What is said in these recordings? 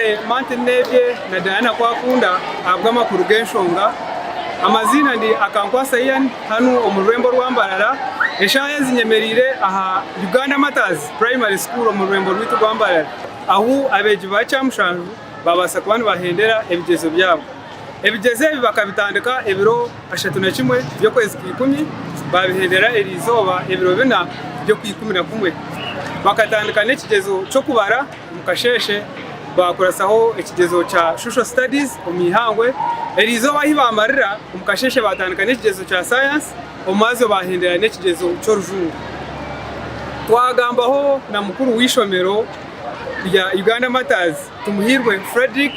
Honorable Mantenebye na Diana Kwakunda abwama ku rugenshonga amazina ndi akankwasa Ian hano omurwembo rwa Mbarara eshaya zinyemerire aha Uganda Matters Primary School omurwembo rwitu rwa Mbarara aho abeji ba Kyamushanju babasa kubana Bahendera Ebigyezo byabo Ebigyezo bakabitandika ebiro 31 byo kwezi 10 babihendera erizoba ebiro bina byo ku 11 bakatandika n'ekigezo cyo kubara mukasheshe bakurasaho ikigezo cha social studies omihangwe erizo bahibamarira umukasheshe batandika n'ikigezo cha science omazo bahendera n'ikigezo cyo rujungu twagambaho na mukuru w'ishomero ya Uganda Matters tumuhirwe Frederick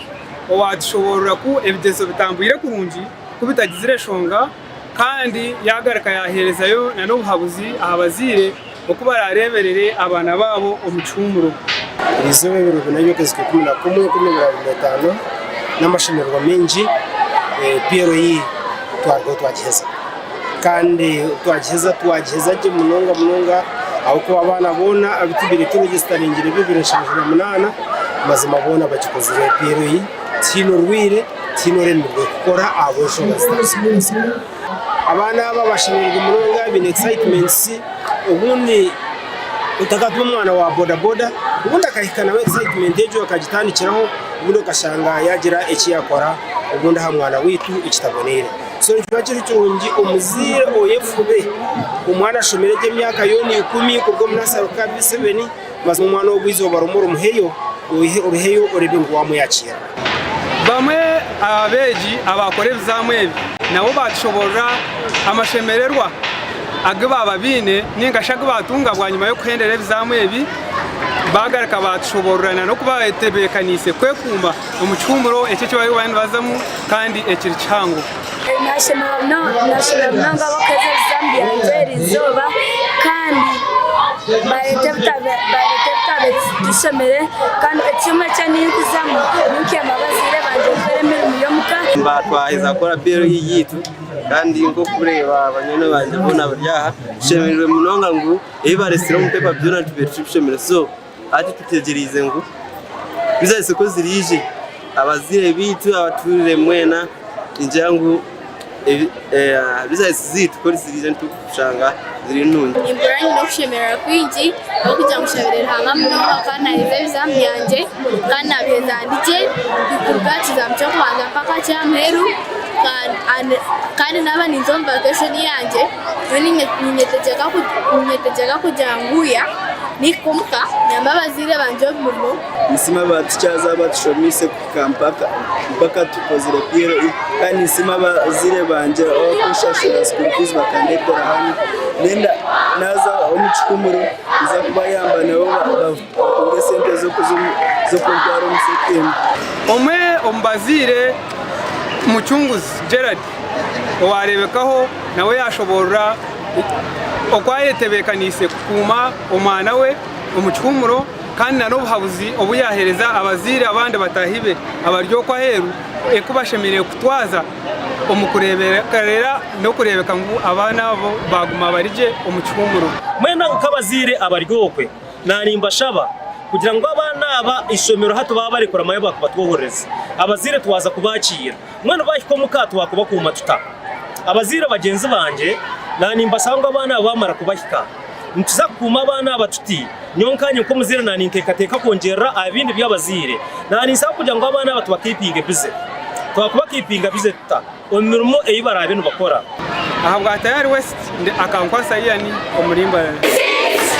owatushobora ku ebigezo bitambuyire kurungi kubitagizire shonga kandi yagaraka yaherezayo na n'ubuhabuzi abazire okubarareberere abana babo omucumuro Izobe birugo nayo kwezi 11 n'amashimirwa menji PRI twagiheza kandi twagiheza je munonga aho ko abana bona abitibire cyo registeringire 2018 mazima bona bakikozire PRI tino rwire tino remwe gukora abo shonga abana babashimirwa munonga bin excitements ubundi utakatuma umwana wa boda ubundi akahikana excitement ejo akagitandikiraho ubundi ukashanga yagira iki yakora ubundi ha mwana witu ikitabonere so ntibagira cyungi umuzire oyefube umwana shomereje myaka yoni 10 kubwo munasaro ka 7 maze umwana w'ubwizo barumura umuheyo uruheyo orebe ngwamo yakira bamwe abeji abakore bizamwe nabo bashobora amashemererwa agaba babine ningashaga batungabwa nyuma yo kuhendera bizamwe ebi bagaraka batshoborana no kubatebekanise kwekumba umucumuro ecyo bari bandi bazamu kandi ekiri cyango national bakaze Zambia nzerizoba kandi baretebtabe dishemere kandi ekimwe cyane kuzamu nuke amabazire banje feremere muyomuka batwahiza kora bero yiyitu kandi ngo kureba abanyene banje bona baryaha shemerwe munonga ngo ebaresira mu pepa byona tubeshimire so ati tutegereze ngo bizase ko zirije abazire bitu abaturire mwena injangu bizase zitu ko zirije ntukushanga ziri ntunye imburanye no kushemera kwinji no kujya mushabirira hamwe akana ibizam byanje kana bezandike ikurgaci zamcyo kwanza paka cyamheru kandi naba nizomba vacation yanje ninyetejeka kujanguya nikumka nyamba bazire banje muno nisima batyaza batushomise kukampaka mpaka tukozire piero kandi nisima bazire banje okushashira school fees bakandekora hano nenda naza omuchikumuro iza kuba yamba nabo bakunge sente zo kuntwara umusekemu omwe ombazire muchunguzi Gerard owarebekaho nawe yashobora okwayetebekanise kuma omwana we omuchumuro kandi na n'ubuhabuzi obuyahereza abazire abandi batahibe abaryo kwa heru ekubashemereye kutwaza omukureberera no kurebeka ngo abana bo baguma barije omuchumuro mwena ukabazire abaryokwe nanimba shaba kugira ngo abana aba ishomero hato baba bari kora mayo bakubatuhoreza abazire twaza kubakira mwana bahiko mukato wakuba ku matuta abazire bagenzi banje nanimba sangwa abana bamara kubahika ntuza kuma abana batuti nyonkanye ko muzire naninkeka kongera abindi by'abazire nanisaba kugira ngo abana batubakipinge bize twakuba kipinga bize tuta omirimo eyibara abintu bakora aha bwa tayari west akankwasa Ian omurimbara